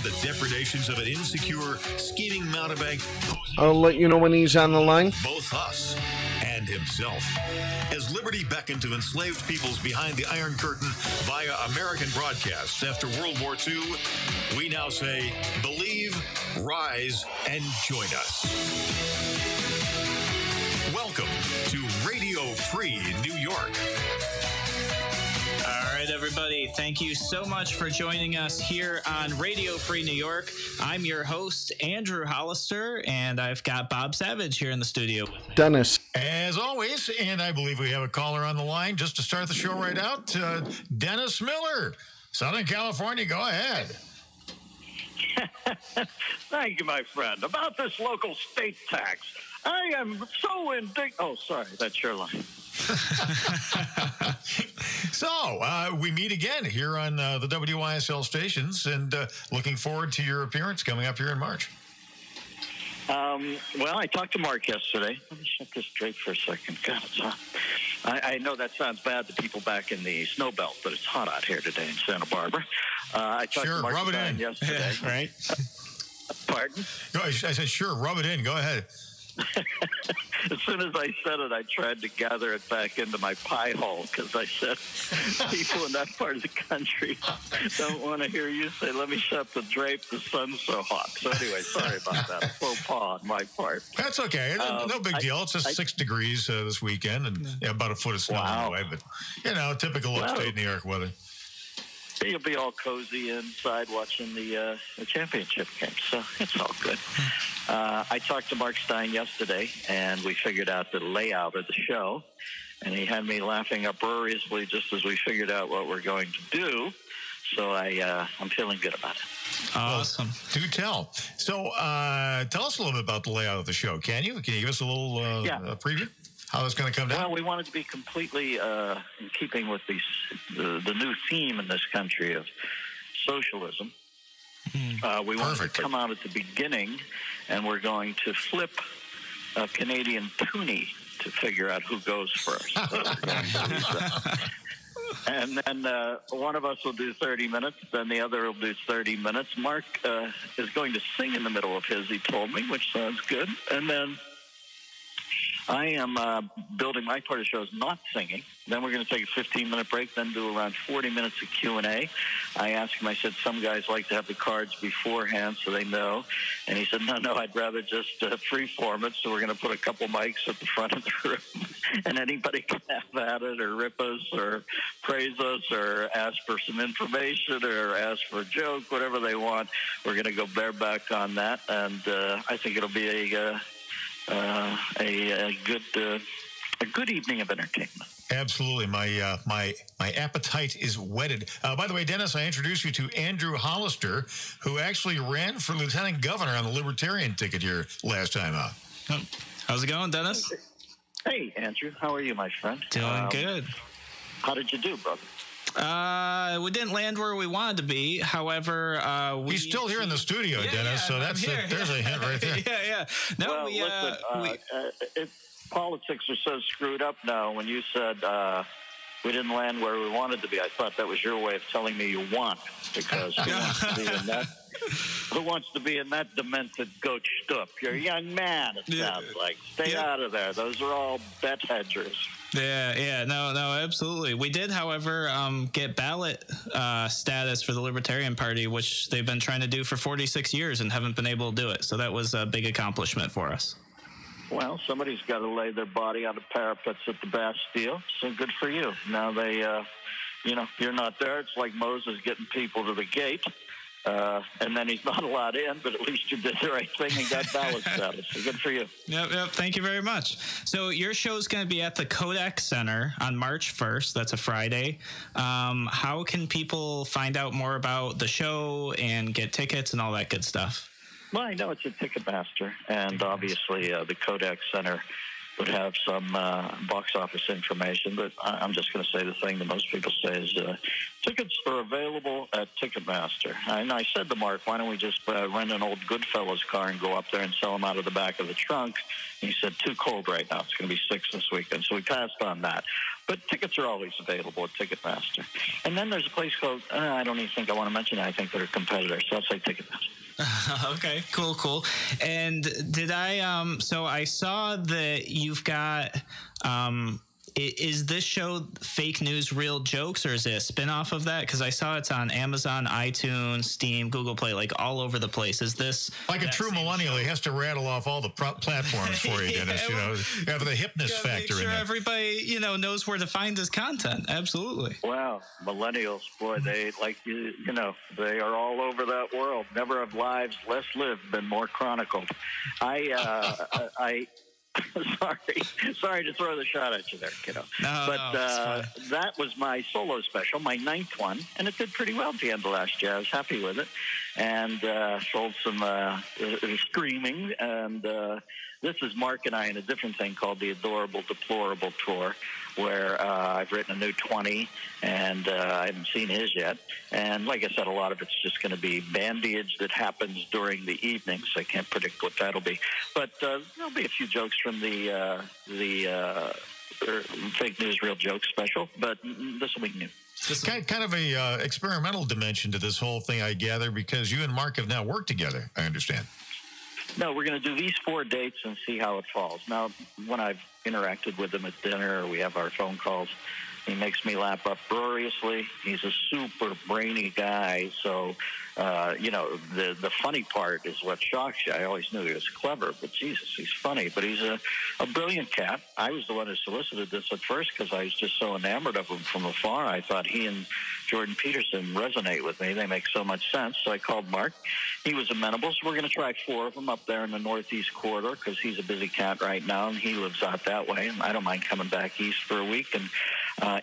the depredations of an insecure, scheming mountebank. I'll let you know when he's on the line. Both us and himself. As liberty beckoned to enslaved peoples behind the Iron Curtain via American broadcasts after World War II, we now say, believe, rise, and join us. Welcome to Radio Free New York. All right, everybody. Thank you so much for joining us here on Radio Free New York. I'm your host, Andrew Hollister, and I've got Bob Savage here in the studio with me. Dennis. As always, and I believe we have a caller on the line just to start the show right out. Dennis Miller, Southern California. Go ahead. Thank you, my friend. About this local state tax, I am so indignant. Oh, sorry, that's your line. So, we meet again here on the WYSL stations, and looking forward to your appearance coming up here in March. Well, I talked to Mark yesterday. Let me shut this drape for a second. God, it's hot. I know that sounds bad to people back in the snow belt, but it's hot out here today in Santa Barbara. I talked to Mark Steyn yesterday. Right? Pardon? No, I said, sure, rub it in. Go ahead. As soon as I said it, I tried to gather it back into my pie hole because I said people in that part of the country don't want to hear you say, let me shut the drape, the sun's so hot. So anyway, sorry about that. Faux pas on my part. That's okay. No big deal. It's just 6 degrees this weekend and about a foot of snow anyway. But, typical upstate New York weather. You'll be all cozy inside watching the championship game, so it's all good. I talked to Mark Steyn yesterday, and we figured out the layout of the show, and he had me laughing uproariously just as we figured out what we're going to do. So I'm feeling good about it. Awesome. Well, do tell. So tell us a little bit about the layout of the show. Can you give us a little preview? How it's going to come down? Well, we wanted to be completely in keeping with the new theme in this country of socialism. We wanted to come out at the beginning, and we're going to flip a Canadian toonie to figure out who goes first. So and then one of us will do 30 minutes, then the other will do 30 minutes. Mark is going to sing in the middle of his, he told me, which sounds good. And then I am building my part of the show is not singing. Then we're going to take a 15-minute break, then do around 40 minutes of Q&A. I asked him, I said, some guys like to have the cards beforehand so they know. And he said, no, I'd rather just freeform it. So we're going to put a couple mics at the front of the room, and anybody can have at it or rip us or praise us or ask for some information or ask for a joke, whatever they want. We're going to go bareback on that, and I think it'll be a good evening of entertainment. Absolutely. My appetite is whetted. By the way, Dennis, I introduced you to Andrew Hollister, who actually ran for lieutenant governor on the Libertarian ticket here last time out. How's it going, Dennis? Hey, Andrew. How are you, my friend? Doing good. How did you do, brother? We didn't land where we wanted to be. However, he's still here in the studio, Dennis. So there's a hint right there. Yeah. No, listen, politics are so screwed up now. When you said we didn't land where we wanted to be, I thought that was your way of telling me you won, because who wants to be in that demented goat stuff? You're a young man, it sounds like. Stay out of there. Those are all bet hedgers. Yeah, no, absolutely. We did, however, get ballot status for the Libertarian Party, which they've been trying to do for 46 years and haven't been able to do it. So that was a big accomplishment for us. Well, somebody's got to lay their body on the parapets at the Bastille, so good for you. Now they, you're not there. It's like Moses getting people to the gate. And then he's not allowed in, but at least you did the right thing and got ballot status. So good for you. Yep. Thank you very much. So your show is going to be at the Kodak Center on March 1st. That's a Friday. How can people find out more about the show and get tickets and all that good stuff? Well, I know it's a Ticketmaster, and obviously the Kodak Center would have some box office information, but I'm just going to say the thing that most people say is tickets are available at Ticketmaster. And I said to Mark, why don't we just rent an old Goodfellas car and go up there and sell them out of the back of the trunk? And he said, too cold right now. It's going to be 6 this weekend. So we passed on that. But tickets are always available at Ticketmaster. And then there's a place called, I don't even think I want to mention it. I think they're competitors. So I'll say Ticketmaster. Okay, cool. And did so I saw that you've got, is this show Fake News, Real Jokes, or is it a spinoff of that? Because I saw it's on Amazon, iTunes, Steam, Google Play, like all over the place. Is this like a true millennial? Show? He has to rattle off all the platforms for you, Dennis. You have the hipness factor make sure in there. Everybody, knows where to find his content. Absolutely. Wow, millennials, boy, they they are all over that world. Never have lives less lived than more chronicled. Sorry to throw the shot at you there, kiddo. That was my solo special, my 9th one, and it did pretty well at the end of last year. I was happy with it, and sold some streaming. And this is Mark and I in a different thing called the Adorable Deplorable Tour, where I've written a new 20, and I haven't seen his yet. And like I said, a lot of it's just going to be bandage that happens during the evening, so I can't predict what that'll be. But there'll be a few jokes from the Fake News, Real Jokes special, but this will be new. It's kind of a experimental dimension to this whole thing, I gather, because you and Mark have now worked together, I understand. No, we're going to do these 4 dates and see how it falls. Now, when I've interacted with him at dinner or we have our phone calls, he makes me laugh uproariously. He's a super brainy guy. So, the funny part is what shocks you. I always knew he was clever, but Jesus, he's funny. But he's a brilliant cat. I was the one who solicited this at first because I was just so enamored of him from afar. I thought he and Jordan Peterson resonate with me. They make so much sense. So I called Mark. He was amenable. So we're going to try 4 of them up there in the Northeast Corridor because he's a busy cat right now, and he lives out that way. And I don't mind coming back east for a week. And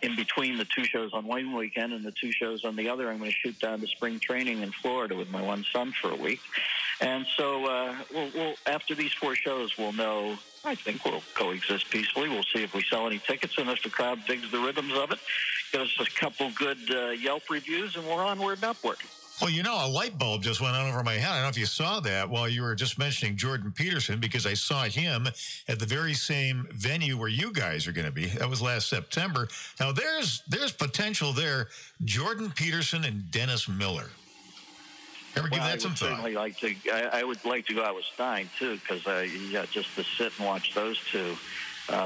in between the 2 shows on one weekend and the 2 shows on the other, I'm going to shoot down to spring training in Florida with my one son for a week. And so we'll after these 4 shows, we'll know. I think we'll coexist peacefully. We'll see if we sell any tickets and if the crowd digs the rhythms of it. Give us a couple good Yelp reviews, and we're onward and upward. Well, a light bulb just went on over my head. I don't know if you saw that while you were just mentioning Jordan Peterson, because I saw him at the very same venue where you guys are going to be. That was last September. Now, there's potential there. Jordan Peterson and Dennis Miller. Ever give that some thought? I would like to go out with Steyn, too, because just to sit and watch those 2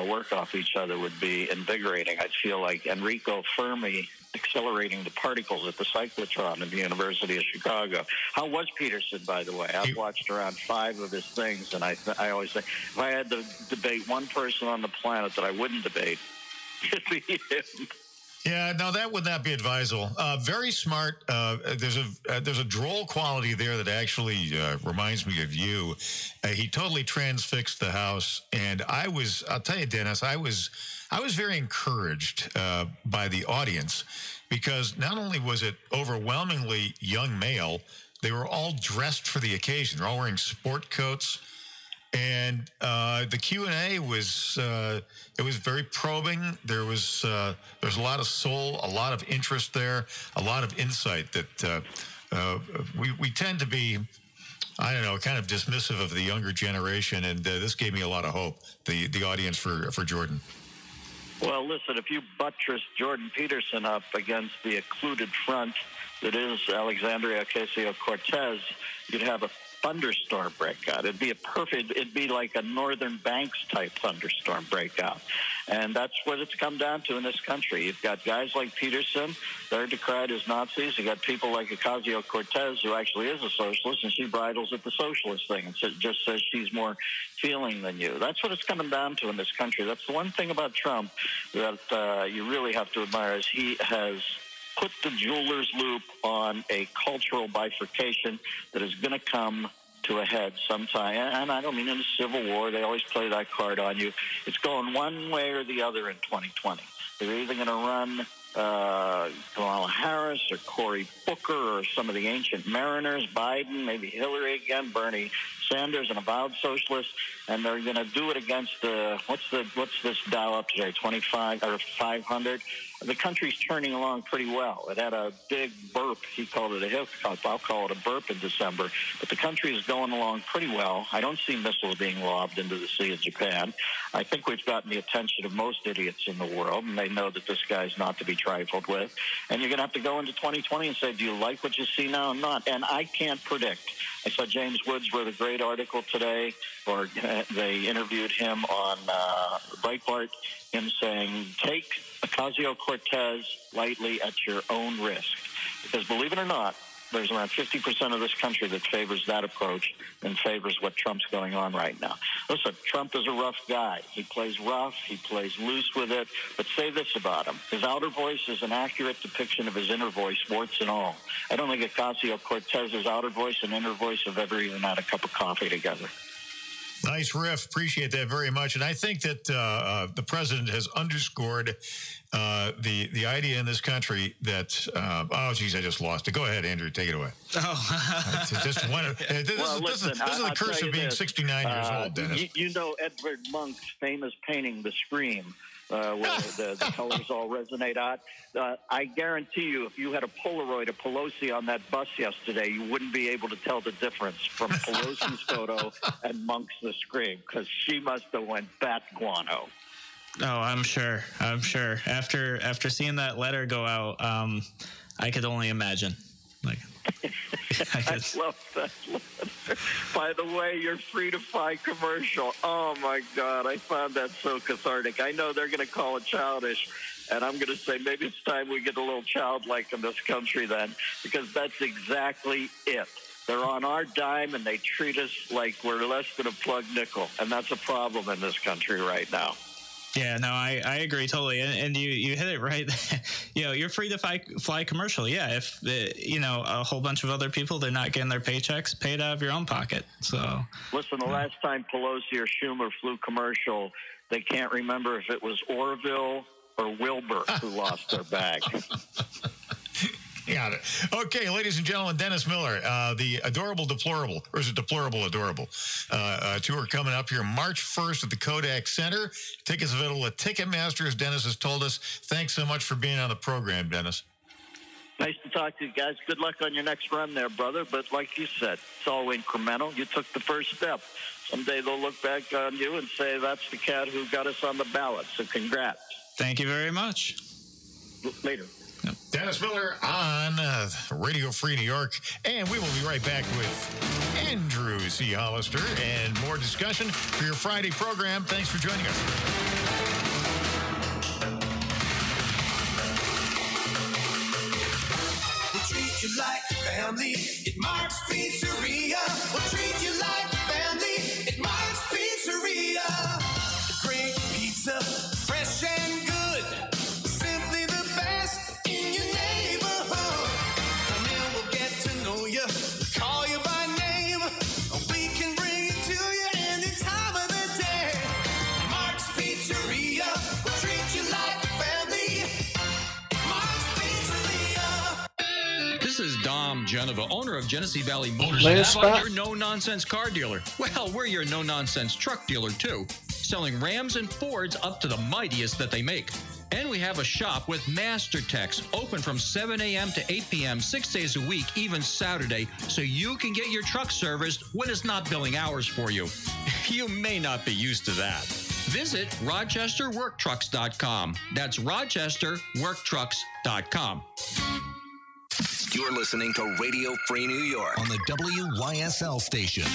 work off each other would be invigorating. I'd feel like Enrico Fermi accelerating the particles at the cyclotron at the University of Chicago. How was Peterson, by the way? I've watched around 5 of his things, and I always say, if I had to debate one person on the planet that I wouldn't debate, it'd be him. Yeah, no, that would not be advisable. Very smart. There's a droll quality there that actually reminds me of you. He totally transfixed the house, and I'll tell you, Dennis, I was very encouraged by the audience, because not only was it overwhelmingly young male, they were all dressed for the occasion. They're all wearing sport coats. And the Q&A was it was very probing. There was a lot of soul, a lot of interest there, a lot of insight that we tend to be, I don't know, kind of dismissive of the younger generation. And this gave me a lot of hope, the audience for Jordan. Well, listen, if you buttress Jordan Peterson up against the occluded front that is Alexandria Ocasio-Cortez, you'd have a thunderstorm breakout. It'd be like a Northern Banks type thunderstorm breakout. And that's what it's come down to in this country. You've got guys like Peterson, they're decried as Nazis. You've got people like Ocasio-Cortez, who actually is a socialist, and she bridles at the socialist thing and just says she's more feeling than you. That's what it's coming down to in this country. That's the one thing about Trump that you really have to admire, is he has put the jeweler's loop on a cultural bifurcation that is going to come to a head sometime. And I don't mean in a civil war. They always play that card on you. It's going one way or the other in 2020. They're either going to run Kamala Harris or Cory Booker or some of the ancient mariners, Biden, maybe Hillary again, Bernie Sanders, an avowed socialist, and they're going to do it against what's this Dow up today? 25 or 500. The country's turning along pretty well. It had a big burp. He called it a hiccup. I'll call it a burp in December. But the country is going along pretty well. I don't see missiles being lobbed into the Sea of Japan. I think we've gotten the attention of most idiots in the world, and they know that this guy's not to be trifled with. And you're going to have to go into 2020 and say, do you like what you see now or not? And I can't predict. I saw James Woods wrote a great article today, or they interviewed him on Breitbart, him saying, take Ocasio-Cortez lightly at your own risk. Because believe it or not, there's around 50% of this country that favors that approach and favors what Trump's going on right now. Listen, Trump is a rough guy. He plays rough. He plays loose with it. But say this about him. His outer voice is an accurate depiction of his inner voice, warts and all. I don't think Ocasio-Cortez's outer voice and inner voice have ever even had a cup of coffee together. Nice riff. Appreciate that very much. And I think that the president has underscored the idea in this country that, I just lost it. Go ahead, Andrew. Take it away. Oh. This is the curse of being 69 years old, Dennis. You know Edvard Munch's famous painting, The Scream, where the colors all resonate out. I guarantee you, if you had a Polaroid of Pelosi on that bus yesterday, you wouldn't be able to tell the difference from Pelosi's photo and Monk's The Scream, because she must have went bat guano. Oh, I'm sure. After seeing that letter go out, I could only imagine. I love that letter. By the way, your free-to-fly commercial. Oh, my God. I found that so cathartic. I know they're going to call it childish, and I'm going to say maybe it's time we get a little childlike in this country then, because that's exactly it. They're on our dime, and they treat us like we're less than a plug nickel, and that's a problem in this country right now. Yeah, no, I agree totally, and you hit it right. You're free to fly commercial. Yeah, if a whole bunch of other people, they're not getting their paychecks paid out of your own pocket. So listen, the last time Pelosi or Schumer flew commercial, they can't remember if it was Orville or Wilbur who lost their bag. Got it. Okay, ladies and gentlemen, Dennis Miller, the Adorable Deplorable, or is it Deplorable Adorable, tour coming up here March 1st at the Kodak Center. Tickets available at Ticketmaster, as Dennis has told us. Thanks so much for being on the program, Dennis. Nice to talk to you guys. Good luck on your next run there, brother. But like you said, it's all incremental. You took the first step. Someday they'll look back on you and say, that's the cat who got us on the ballot. So congrats. Thank you very much. Later. Dennis Miller on Radio Free New York, and we will be right back with Andrew C. Hollister and more discussion for your Friday program. Thanks for joining us. We'll treat you like family at Mark's Pizzeria. We'll treat you like family at Mark's Pizzeria. Great pizza, fresh and good. Simply the best in your neighborhood. Come in, we'll get to know you. Call you by name. We can bring it to you any time of the day. Mark's Pizzeria. We'll treat you like family. Mark's Pizzeria. This is Dom Genova, owner of Genesee Valley Motors. Last spot. Your no-nonsense car dealer. Well, we're your no-nonsense truck dealer, too. Selling Rams and Fords up to the mightiest that they make. And we have a shop with Master Techs open from 7 a.m. to 8 p.m. 6 days a week, even Saturday, so you can get your truck serviced when it's not billing hours for you. You may not be used to that. Visit RochesterWorkTrucks.com. That's RochesterWorkTrucks.com. You're listening to Radio Free New York on the WYSL station.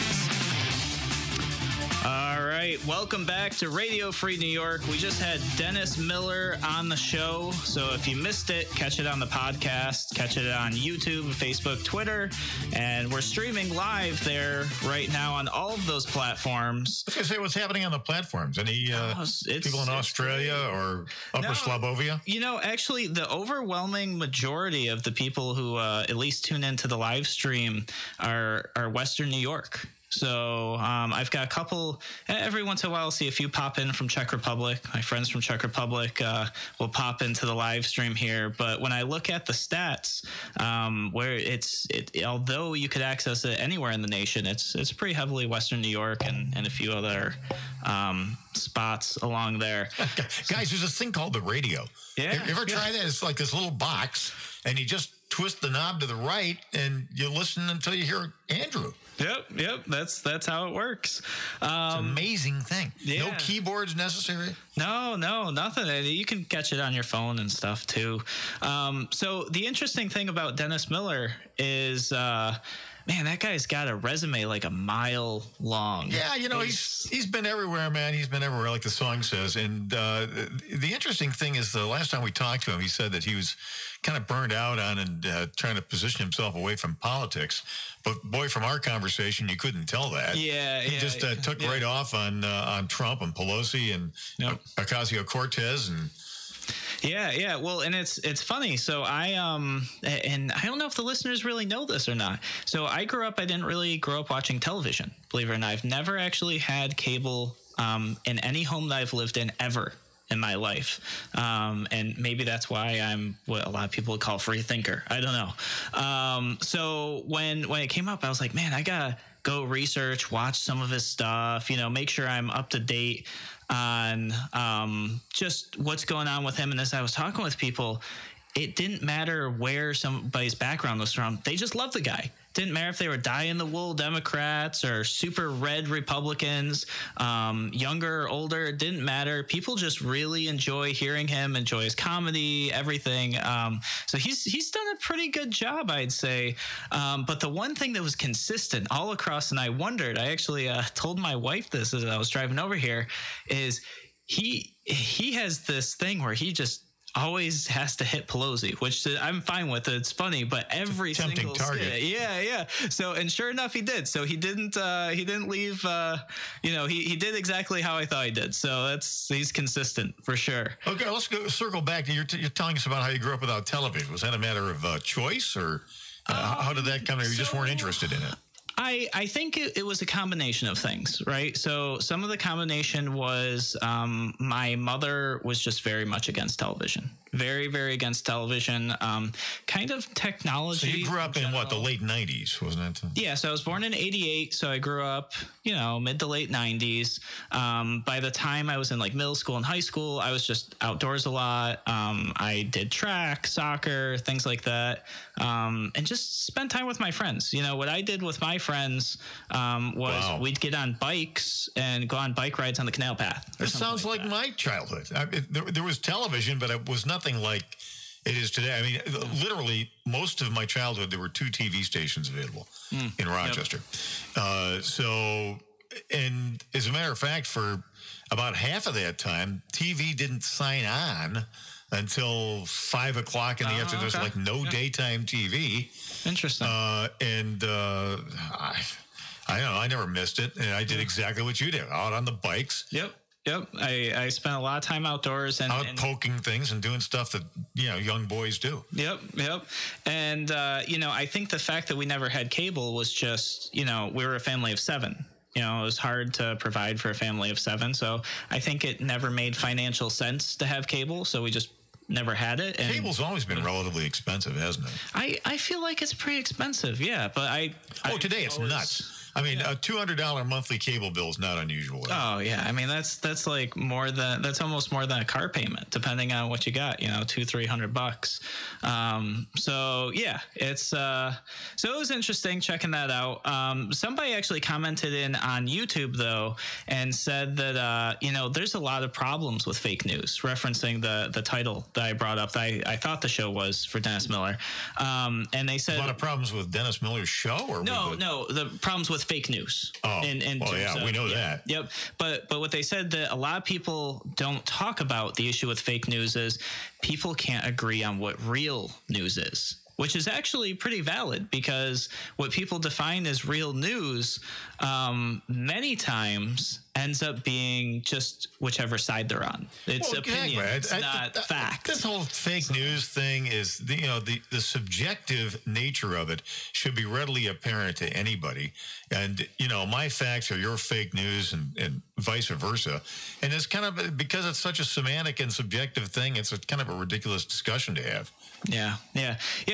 All right, welcome back to Radio Free New York. We just had Dennis Miller on the show, so if you missed it, catch it on the podcast, catch it on YouTube, Facebook, Twitter, and we're streaming live there right now on all of those platforms. I was going to say, what's happening on the platforms? Any people in Australia or Upper Slobovia? Actually, the overwhelming majority of the people who at least tune into the live stream are Western New York. So I've got a couple, every once in a while I'll see a few pop in from Czech Republic. My friends from Czech Republic will pop into the live stream here. But when I look at the stats, where although you could access it anywhere in the nation, it's pretty heavily Western New York and a few other spots along there. Guys, there's this thing called the radio. Yeah. You ever try that? It's like this little box, and you just twist the knob to the right, and you listen until you hear Andrew. Yep. That's how it works. It's an amazing thing. Yeah. No keyboards necessary? No, nothing. You can catch it on your phone and stuff too. So the interesting thing about Dennis Miller is, man, that guy's got a resume like a mile long. Yeah, he's been everywhere, man. He's been everywhere, like the song says. And the interesting thing is, the last time we talked to him, he said that he was kind of burned out on and trying to position himself away from politics. But boy, from our conversation, you couldn't tell that. He just took right off on Trump and Pelosi and Ocasio-Cortez and. Yeah. Well, and it's funny. So I and I don't know if the listeners really know this or not. So I didn't really grow up watching television, believe it or not. I've never actually had cable in any home that I've lived in ever in my life. And maybe that's why I'm what a lot of people would call a free thinker. I don't know. So when it came up, I was like, man, I gotta go research, watch some of his stuff, make sure I'm up to date on just what's going on with him. And as I was talking with people, it didn't matter where somebody's background was from. They just loved the guy. Didn't matter if they were dyed-in-the-wool Democrats or super red Republicans, younger or older. It didn't matter. People just really enjoy hearing him, enjoy his comedy, everything. So he's done a pretty good job, I'd say. But the one thing that was consistent all across, and I wondered, I actually told my wife this as I was driving over here, is he has this thing where he just always has to hit Pelosi, which I'm fine with. It's funny, but every single target. Yeah. So, and sure enough, he did. So he didn't leave. He did exactly how I thought he did. So he's consistent for sure. Okay, let's circle back to you're telling us about how you grew up without television. Was that a matter of choice, or how did that come? Or you just weren't interested in it? I think it was a combination of things, right? So some of the combination was my mother was just very much against television. Very, very against television. Kind of technology. So you grew up in what, the late 90s, wasn't it? Yeah, so I was born in 88, so I grew up, mid to late 90s. By the time I was in like middle school and high school, I was just outdoors a lot. I did track, soccer, things like that. And just spent time with my friends. What I did with my friends was we'd get on bikes and go on bike rides on the canal path. It sounds like my childhood. There was television, but it was nothing like it is today. I mean, literally, most of my childhood, there were 2 TV stations available in Rochester. Yep. And as a matter of fact, for about half of that time, TV didn't sign on until 5 o'clock in the afternoon. There's like no daytime TV. Interesting. I don't know. I never missed it. And I did exactly what you did, out on the bikes. Yep. I spent a lot of time outdoors and poking things and doing stuff that, young boys do. Yep. And, I think the fact that we never had cable was just, we were a family of 7. It was hard to provide for a family of 7. So I think it never made financial sense to have cable. So we just never had it. And cable's always been relatively expensive, hasn't it? I feel like it's pretty expensive. Yeah. But today it's nuts. I mean, a $200 monthly cable bill is not unusual. Oh yeah, I mean that's like that's almost more than a car payment, depending on what you got. $200-300. So yeah, it's so it was interesting checking that out. Somebody actually commented in on YouTube though and said that there's a lot of problems with fake news, referencing the title that I brought up. That I thought the show was for Dennis Miller, and they said a lot of problems with Dennis Miller's show, or no, the problems with fake news. Oh, we know that. Yep. But what they said that a lot of people don't talk about the issue with fake news is people can't agree on what real news is, which is actually pretty valid, because what people define as real news many times ends up being just whichever side they're on. It's opinion, it's not fact. This whole fake news thing is, the subjective nature of it should be readily apparent to anybody. And, my facts are your fake news and vice versa. And it's kind of, because it's such a semantic and subjective thing, it's kind of a ridiculous discussion to have. Yeah.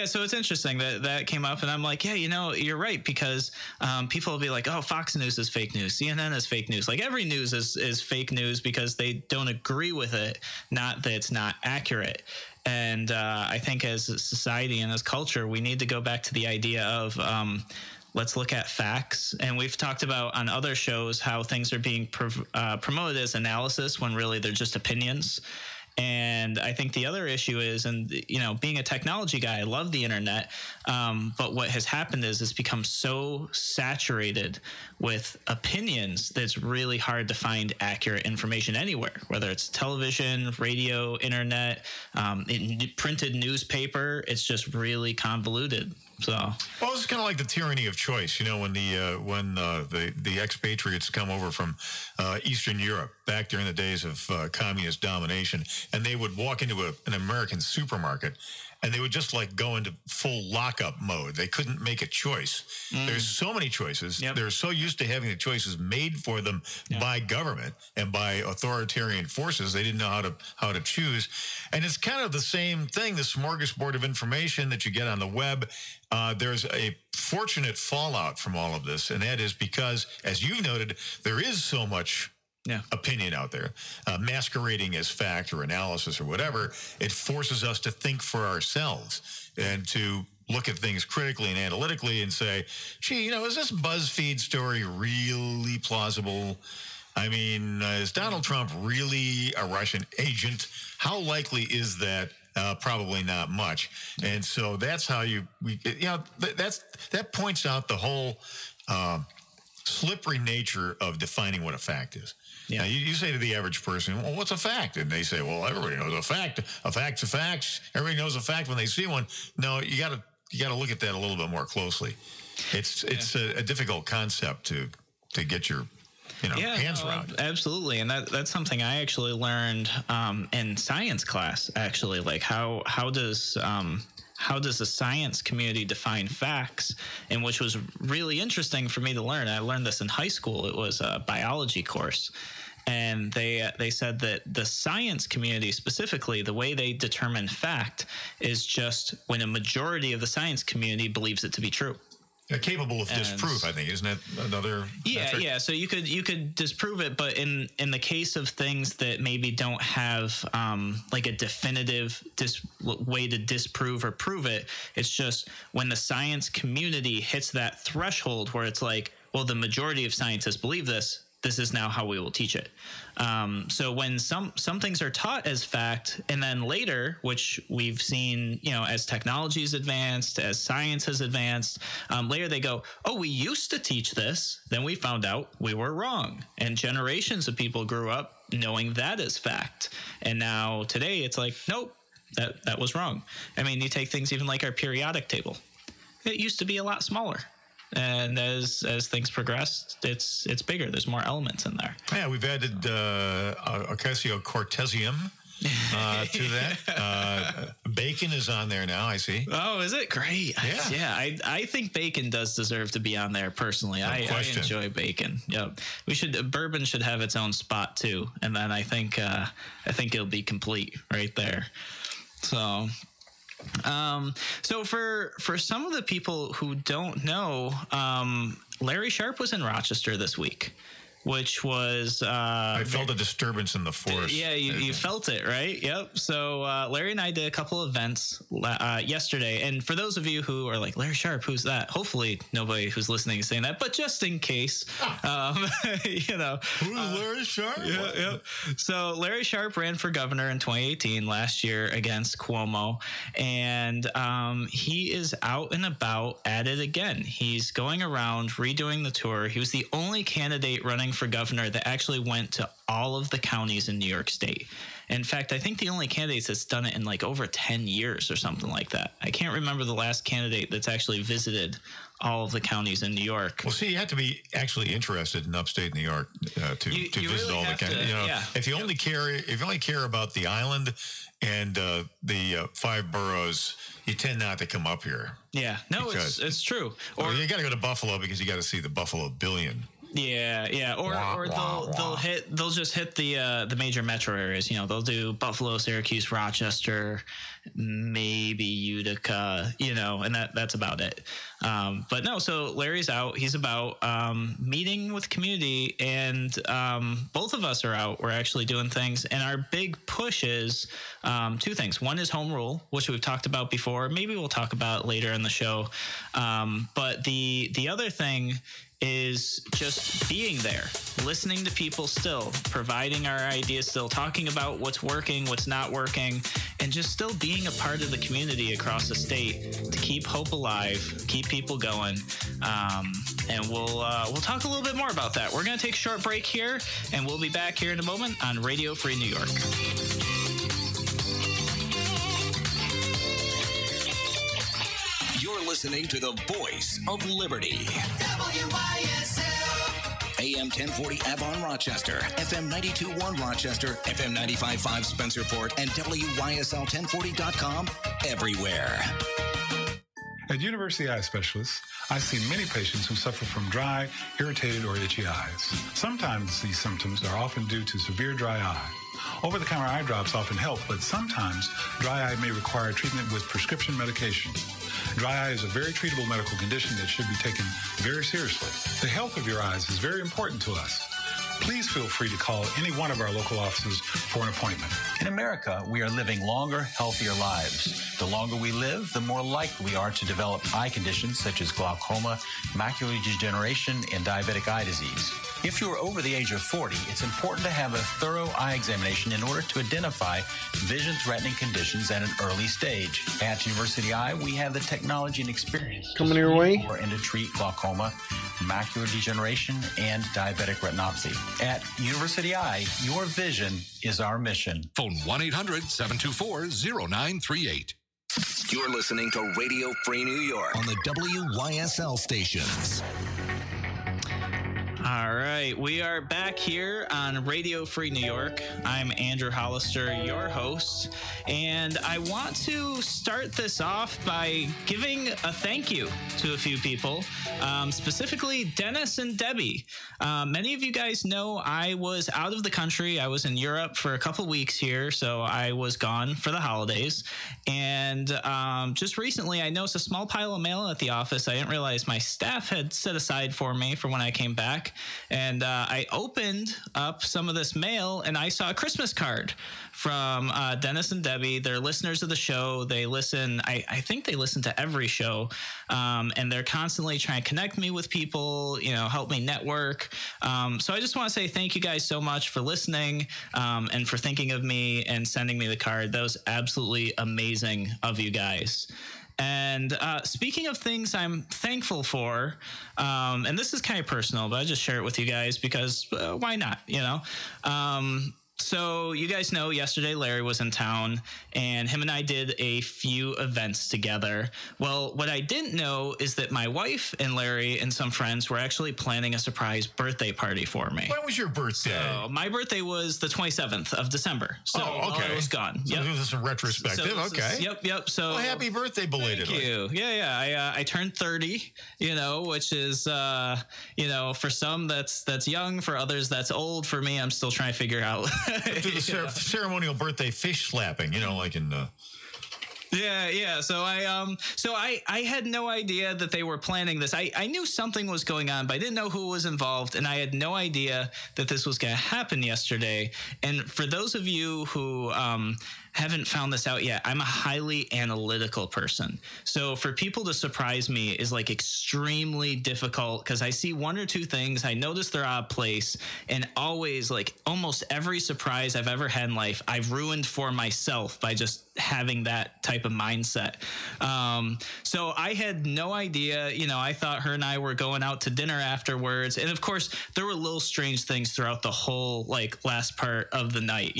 So it's interesting that came up, and I'm like, you're right, because people will be like, oh, Fox News is fake news, CNN is fake news. Like, every news is fake news because they don't agree with it, not that it's not accurate. And I think as a society and as culture, we need to go back to the idea of let's look at facts. And we've talked about on other shows how things are being promoted as analysis when really they're just opinions. And I think the other issue is, and being a technology guy, I love the internet, but what has happened is it's become so saturated with opinions that it's really hard to find accurate information anywhere, whether it's television, radio, internet, printed newspaper. It's just really convoluted. Well, it's kind of like the tyranny of choice. When the expatriates come over from Eastern Europe back during the days of communist domination, and they would walk into an American supermarket, and they would just go into full lockup mode. They couldn't make a choice. There's so many choices. Yep. They're so used to having the choices made for them by government and by authoritarian forces. They didn't know how to choose. And it's kind of the same thing, the smorgasbord of information that you get on the web. There's a fortunate fallout from all of this, and that is because, as you've noted, there is so much opinion out there, masquerading as fact or analysis or whatever. It forces us to think for ourselves and to look at things critically and analytically and say, gee, is this BuzzFeed story really plausible? I mean, is Donald Trump really a Russian agent? How likely is that? Probably not much. And so that's how that points out the whole slippery nature of defining what a fact is. Yeah. Now, you say to the average person, well, what's a fact? And they say, well, everybody knows a fact. A fact's a fact. Everybody knows a fact when they see one. No, you got to look at that a little bit more closely. It's a difficult concept to get your hands around. Absolutely. And that's something I actually learned in science class, actually. Like, how does the science community define facts? And which was really interesting for me to learn. I learned this in high school. It was a biology course. And they said that the science community specifically, the way they determine fact is just when a majority of the science community believes it to be true. Capable of disproof, I think, isn't that another metric? Yeah. So you could disprove it, but in the case of things that maybe don't have like a definitive way to disprove or prove it, it's just when the science community hits that threshold where it's like, well, the majority of scientists believe this. This is now how we will teach it. So when some things are taught as fact, and then later, which we've seen, as technology has advanced, as science has advanced, later they go, oh, we used to teach this. Then we found out we were wrong. And generations of people grew up knowing that as fact. And now today it's like, nope, that was wrong. I mean, you take things even like our periodic table. It used to be a lot smaller. And as things progressed, it's bigger. There's more elements in there. Yeah, we've added Ocasio-Cortezium to that. Bacon is on there now, I see. Oh, is it? Great. Yeah. I think bacon does deserve to be on there personally. I enjoy bacon. Yep. Bourbon should have its own spot too. And then I think it'll be complete right there. So for some of the people who don't know, Larry Sharpe was in Rochester this week, which was I felt a disturbance in the force. Yeah, you felt it, right? Yep. So Larry and I did a couple events yesterday, and for those of you who are like, Larry Sharpe, who's that? Hopefully nobody who's listening is saying that, but just in case, who's Larry Sharpe? Yeah. So Larry Sharpe ran for governor in 2018 last year against Cuomo, and he is out and about at it again. He's going around redoing the tour. He was the only candidate running for governor that actually went to all of the counties in New York State. In fact, I think the only candidate that's done it in like over 10 years or something like that. I can't remember the last candidate that's actually visited all of the counties in New York. Well, see, you have to be actually interested in upstate New York to visit really all the counties. If you only care about the island and the 5 boroughs, you tend not to come up here. Yeah, no, it's true. Or you got to go to Buffalo because you got to see the Buffalo Billion. Yeah, or they'll just hit the major metro areas. They'll do Buffalo, Syracuse, Rochester, maybe Utica, and that's about it. But no, so Larry's out. He's about meeting with community, and both of us are out. We're actually doing things, and our big push is 2 things. One is home rule, which we've talked about before. Maybe we'll talk about later in the show. But the other thing is just being there, listening to people still, providing our ideas still, talking about what's working, what's not working, and just still being a part of the community across the state to keep hope alive, keep people going. And we'll talk a little bit more about that. We're going to take a short break here, and we'll be back here in a moment on Radio Free New York. You're listening to the voice of liberty. WYSL. AM 1040 Avon, Rochester, FM 92.1 Rochester, FM 95.5 Spencerport, and WYSL1040.com everywhere. At University Eye Specialists, I see many patients who suffer from dry, irritated, or itchy eyes. Sometimes these symptoms are often due to severe dry eye. Over-the-counter eye drops often help, but sometimes dry eye may require treatment with prescription medication. Dry eye is a very treatable medical condition that should be taken very seriously. The health of your eyes is very important to us. Please feel free to call any one of our local offices for an appointment. In America, we are living longer, healthier lives. The longer we live, the more likely we are to develop eye conditions such as glaucoma, macular degeneration, and diabetic eye disease. If you are over the age of 40, it's important to have a thorough eye examination in order to identify vision-threatening conditions at an early stage. At University Eye, we have the technology and experience coming your way and to treat glaucoma, macular degeneration, and diabetic retinopathy. At University Eye, your vision is our mission. Phone 1-800-724-0938. You're listening to Radio Free New York on the WYSL stations. All right, we are back here on Radio Free New York. I'm Andrew Hollister, your host, and I want to start this off by giving a thank you to a few people, specifically Dennis and Debbie. Many of you guys know I was out of the country. I was in Europe for a couple weeks here, so I was gone for the holidays. And just recently, I noticed a small pile of mail at the office. I didn't realize my staff had set aside for me for when I came back. And I opened up some of this mail, and I saw a Christmas card from Dennis and Debbie. They're listeners of the show. They listen. I think they listen to every show, and they're constantly trying to connect me with people, help me network. So I just want to say thank you guys so much for listening and for thinking of me and sending me the card. That was absolutely amazing of you guys. And speaking of things I'm thankful for, and this is kind of personal, but I just share it with you guys because why not, So you guys know yesterday Larry was in town, and him and I did a few events together. Well, what I didn't know is that my wife and Larry and some friends were actually planning a surprise birthday party for me. When was your birthday? So my birthday was the 27th of December. So okay. I was gone. So this is a retrospective. Okay. Yep. So well, happy birthday belatedly. Thank you. Yeah. I turned 30, which is, for some that's young, for others that's old. For me, I'm still trying to figure out. Do the ceremonial birthday fish slapping, like in. Yeah. So I had no idea that they were planning this. I knew something was going on, but I didn't know who was involved, and I had no idea that this was going to happen yesterday. And for those of you who haven't found this out yet, I'm a highly analytical person. So for people to surprise me is like extremely difficult because I see one or two things, I notice they're out of place, and always, like almost every surprise I've ever had in life, I've ruined for myself by just having that type of mindset. So I had no idea, I thought her and I were going out to dinner afterwards. And of course, there were little strange things throughout the whole last part of the night.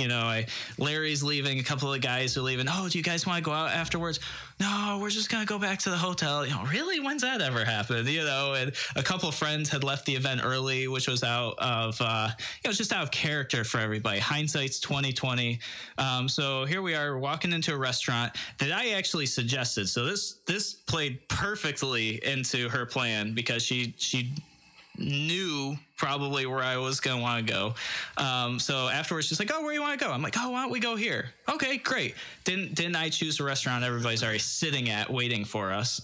Larry's leaving, a couple of guys are leaving. Oh, do you guys want to go out afterwards? No, we're just going to go back to the hotel. Really? When's that ever happened? And a couple of friends had left the event early, which was out of, just out of character for everybody. Hindsight's 2020. So here we are walking into a restaurant that I actually suggested. So this played perfectly into her plan because she knew probably where I was going to want to go. So afterwards, she's like, oh, where do you want to go? I'm like, oh, why don't we go here? Okay, great. Didn't I choose a restaurant everybody's already sitting at waiting for us?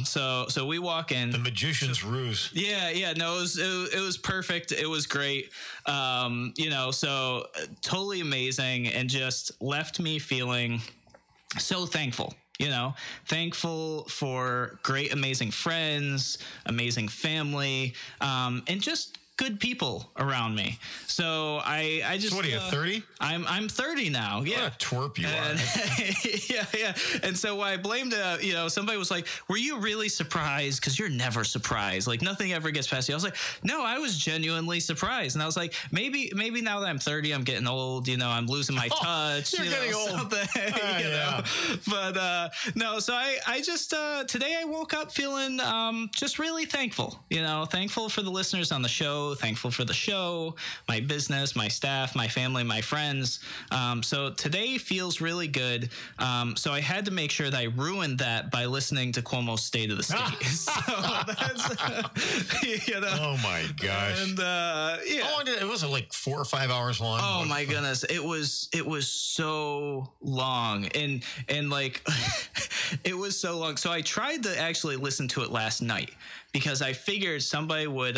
So we walk in. The magician's ruse. Yeah. No, it was perfect. It was great. So totally amazing, and just left me feeling so thankful. Thankful for great, amazing friends, amazing family, and just good people around me. So I just. So what are you, 30? I'm 30 now. Yeah. What a twerp you are. Yeah. And so I blamed, somebody was like, were you really surprised? Because you're never surprised. Like nothing ever gets past you. I was like, no, I was genuinely surprised. And I was like, maybe now that I'm 30, I'm getting old. I'm losing my touch. You're getting old. Yeah. But no, so I just today I woke up feeling just really thankful. Thankful for the listeners on the show. Thankful for the show, my business, my staff, my family, my friends. So today feels really good. So I had to make sure that I ruined that by listening to Cuomo's State of the State. So that's, Oh my gosh. And How long did it? Was it like 4 or 5 hours long? Oh my goodness. It was so long. And like, it was so long. So I tried to actually listen to it last night, because I figured somebody would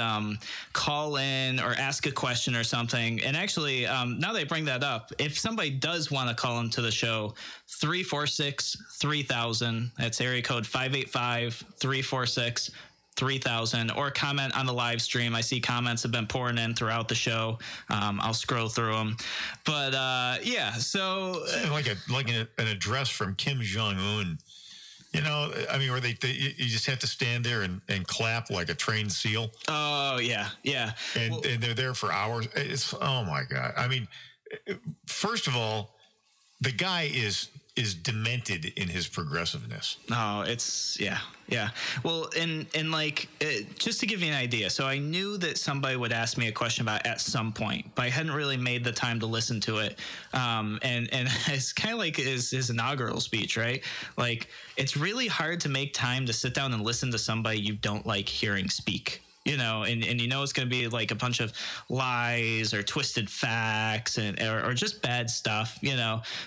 call in or ask a question or something. And actually, now that I bring that up, if somebody does want to call into the show, 346-3000, that's area code 585-346-3000, or comment on the live stream. I see comments have been pouring in throughout the show. I'll scroll through them. But so like an address from Kim Jong-un. Where you just have to stand there and clap like a trained seal. Oh, yeah. And they're there for hours. It's, oh, my God. First of all, the guy is demented in his progressiveness. Oh, it's, yeah. Well, and just to give you an idea, so I knew that somebody would ask me a question about it at some point, but I hadn't really made the time to listen to it. And it's kind of like his inaugural speech, right? Like, it's really hard to make time to sit down and listen to somebody you don't like hearing speak. And it's going to be like a bunch of lies or twisted facts or just bad stuff,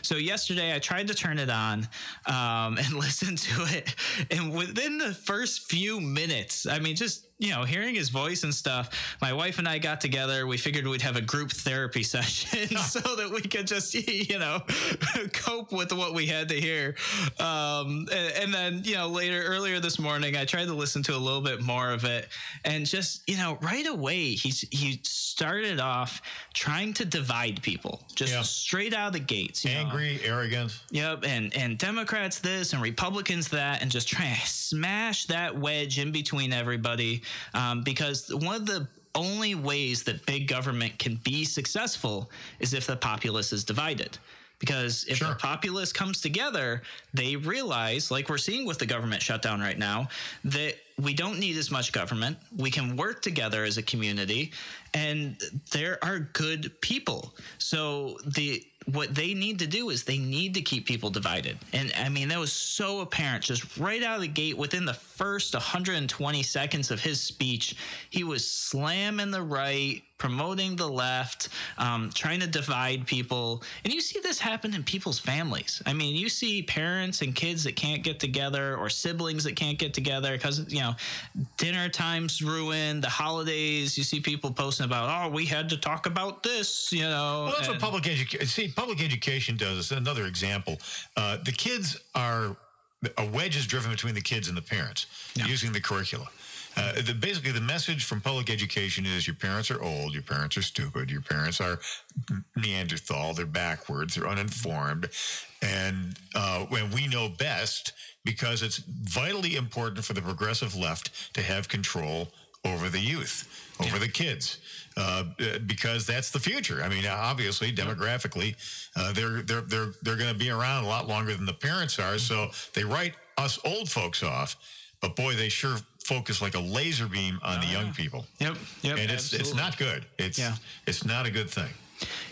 So yesterday I tried to turn it on and listen to it. And within the first few minutes, just hearing his voice and stuff, my wife and I got together. We figured we'd have a group therapy session so that we could just, cope with what we had to hear. And then, earlier this morning, I tried to listen to a little bit more of it, and just, right away, he started off trying to divide people, just straight out of the gates. Angry, arrogant. Yep. And Democrats this and Republicans that, and just trying to smash that wedge in between everybody. Because one of the only ways that big government can be successful is if the populace is divided. Because if the populace comes together, they realize, like we're seeing with the government shutdown right now, that we don't need as much government. We can work together as a community, and there are good people. So what they need to do is they need to keep people divided. And that was so apparent just right out of the gate. Within the first 120 seconds of his speech, he was slamming the right, promoting the left, trying to divide people. And you see this happen in people's families. I mean, you see parents and kids that can't get together, or siblings that can't get together because, dinner time's ruined, the holidays. You see people posting about, we had to talk about this, Well, that's what public education. See, public education does. It's another example. The kids are, a wedge is driven between the kids and the parents using the curricula. Basically, the message from public education is your parents are old, your parents are stupid, your parents are Neanderthal, they're backwards, they're uninformed, and when we know best, because it's vitally important for the progressive left to have control over the youth, over the kids, because that's the future. I mean, obviously, demographically, they're going to be around a lot longer than the parents are, so they write us old folks off, but boy, they sure focus like a laser beam on the young people. Yep. And it's not good. It's not a good thing.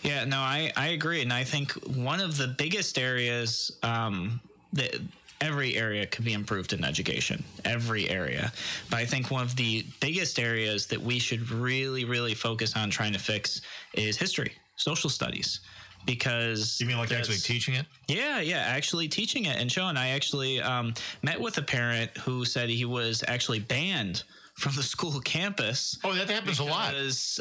Yeah, no, I agree. And I think one of the biggest areas that every area could be improved in education, every area. But I think one of the biggest areas that we should really, really focus on trying to fix is history, social studies. Because you mean like actually teaching it? Yeah, actually teaching it and showing. I actually met with a parent who said he was actually banned from the school campus. Oh, that happens a lot. Because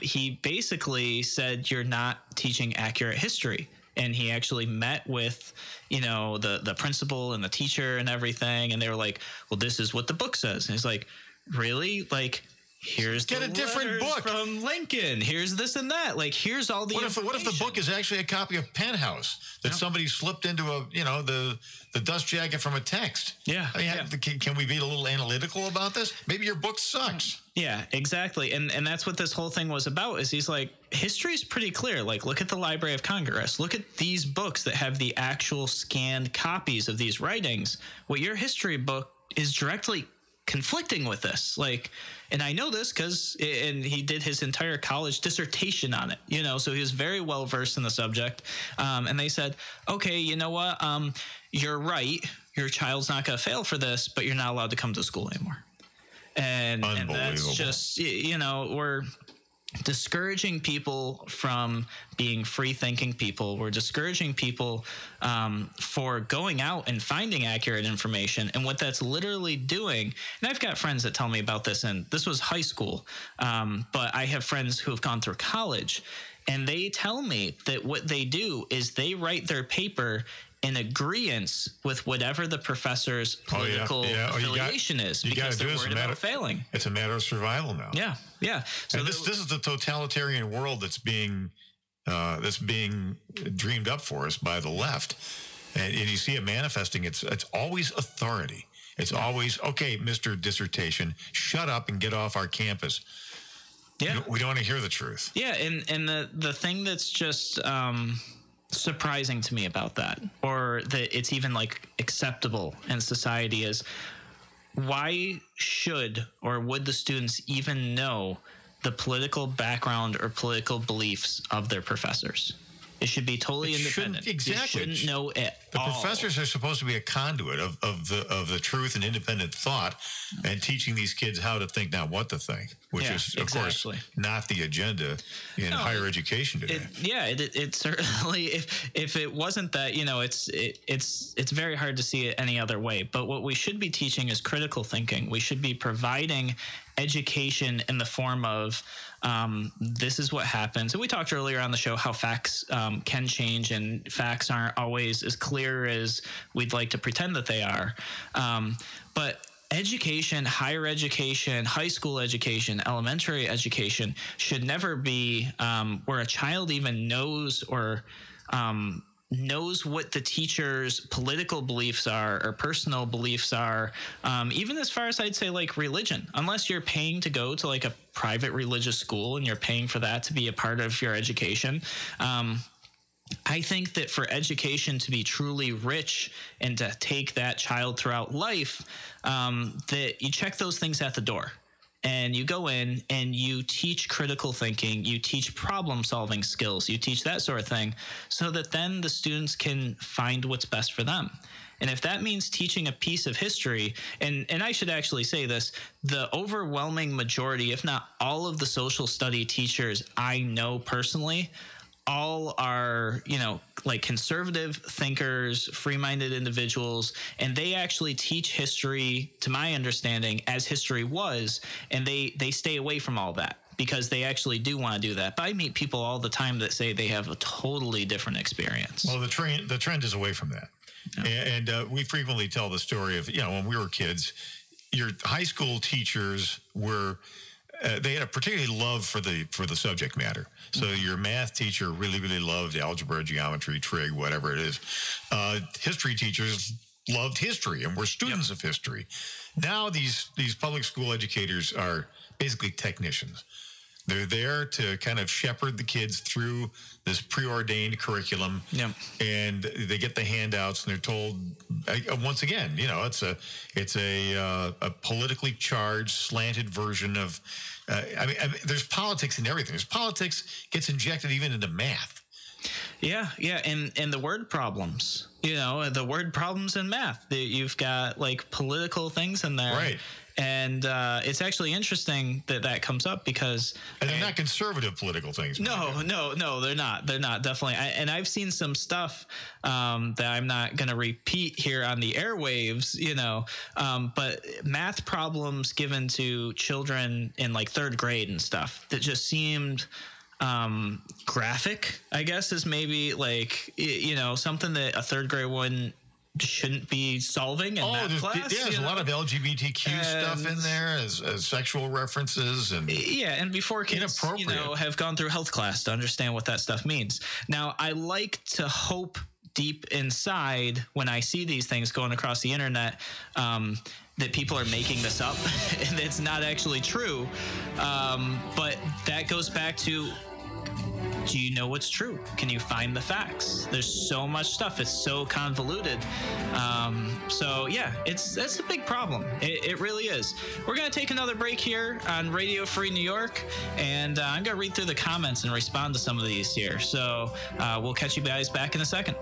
he basically said you're not teaching accurate history. And he actually met with, the principal and the teacher and everything. And they were like, well, this is what the book says. And he's like, really? Like, here's get a different book from Lincoln. Here's this and that. Like, here's all the. What if the book is actually a copy of Penthouse that somebody slipped into the dust jacket from a text? Yeah. Can we be a little analytical about this? Maybe your book sucks. Yeah, exactly. And that's what this whole thing was about. Is he's like, history's pretty clear. Like, look at the Library of Congress. Look at these books that have the actual scanned copies of these writings. Well, your history book is directly conflicting with this. Like, and I know this because he did his entire college dissertation on it, so he was very well versed in the subject. And they said, okay, you know what? You're right. Your child's not going to fail for this, but you're not allowed to come to school anymore. And that's just, we're discouraging people from being free-thinking people. We're discouraging people for going out and finding accurate information. And what that's literally doing, and I've got friends that tell me about this, and this was high school, but I have friends who have gone through college, and they tell me that what they do is they write their paper in agreement with whatever the professor's political affiliation is, because they're worried about failing. It's a matter of survival now. Yeah. So and this is the totalitarian world that's being dreamed up for us by the left, and you see it manifesting. It's always authority. It's always, okay, Mr. Dissertation, shut up and get off our campus. Yeah, we don't want to hear the truth. Yeah, and the thing that's just surprising to me about that, or that it's even like acceptable in society, is why should or would the students even know the political background or political beliefs of their professors? It should be totally independent. Exactly. You shouldn't know it. The professors are supposed to be a conduit of the truth and independent thought, and teaching these kids how to think, not what to think, which is, of course, not the agenda in higher education today. It certainly, if it wasn't that, it's very hard to see it any other way. But what we should be teaching is critical thinking. We should be providing education in the form of this is what happens. And we talked earlier on the show how facts can change, and facts aren't always as clear as we'd like to pretend that they are. But education, higher education, high school education, elementary education should never be where a child even knows or knows what the teacher's political beliefs are or personal beliefs are, even as far as I'd say like religion, unless you're paying to go to like a private religious school and you're paying for that to be a part of your education. I think that for education to be truly rich and to take that child throughout life, that you check those things at the door. And you go in and you teach critical thinking, you teach problem-solving skills, you teach that sort of thing, so that then the students can find what's best for them. And if that means teaching a piece of history, and I should actually say this, the overwhelming majority, if not all of the social study teachers I know personally, all are, like conservative thinkers, free-minded individuals, and they actually teach history, to my understanding, as history was, and they stay away from all that because they actually do want to do that. But I meet people all the time that say they have a totally different experience. Well, the trend is away from that. Yeah. And we frequently tell the story of, when we were kids, your high school teachers were they had a particular love for the subject matter. So your math teacher really, really loved algebra, geometry, trig, whatever it is. History teachers loved history and were students of history. Now these public school educators are basically technicians. They're there to kind of shepherd the kids through this preordained curriculum, and they get the handouts, and they're told, once again, it's a politically charged, slanted version of. There's politics in everything. There's politics gets injected even into math. Yeah, and the word problems. The word problems in math. You've got like political things in there, right? And it's actually interesting that comes up because they're not conservative political things. No, they're not. They're not, definitely. And I've seen some stuff that I'm not going to repeat here on the airwaves, but math problems given to children in like third grade and stuff that just seemed graphic, I guess, is maybe like, something that a third grade shouldn't be solving in that class. There's a lot of LGBTQ stuff in there as sexual references and and before kids have gone through health class to understand what that stuff means. Now, I like to hope deep inside when I see these things going across the internet that people are making this up and it's not actually true. But that goes back to, do you know what's true? Can you find the facts? There's so much stuff. It's so convoluted. That's a big problem. It really is. We're going to take another break here on Radio Free New York, and I'm going to read through the comments and respond to some of these here. So we'll catch you guys back in a second.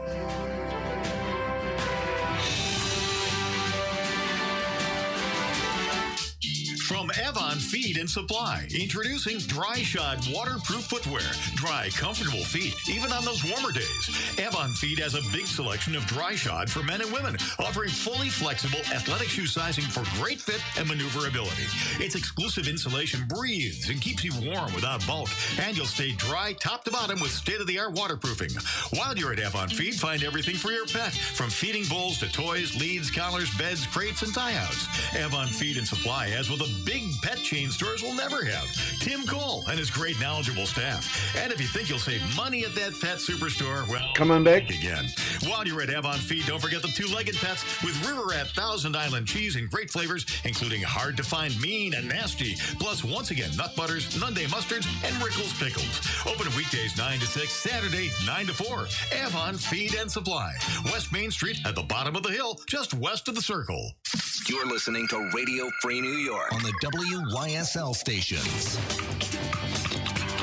From Avon Feed and Supply, introducing Dry Shod waterproof footwear. Dry, comfortable feet, even on those warmer days. Avon Feed has a big selection of dry shod for men and women, offering fully flexible athletic shoe sizing for great fit and maneuverability. Its exclusive insulation breathes and keeps you warm without bulk, and you'll stay dry top to bottom with state-of-the-art waterproofing. While you're at Avon Feed, find everything for your pet, from feeding bowls to toys, leads, collars, beds, crates, and tie-outs. Avon Feed and Supply has with a big pet chain stores will never have. Tim Cole and his great knowledgeable staff. And if you think you'll save money at that pet superstore, well, come on back again. While you're at Avon Feed, don't forget the two-legged pets with River Rat Thousand Island cheese and great flavors, including hard to find mean and nasty. Plus, once again, nut butters, Nunday mustards, and Rickles pickles. Open weekdays 9 to 6, Saturday 9 to 4. Avon Feed and Supply. West Main Street at the bottom of the hill, just west of the Circle. You're listening to Radio Free New York on the WYSL stations.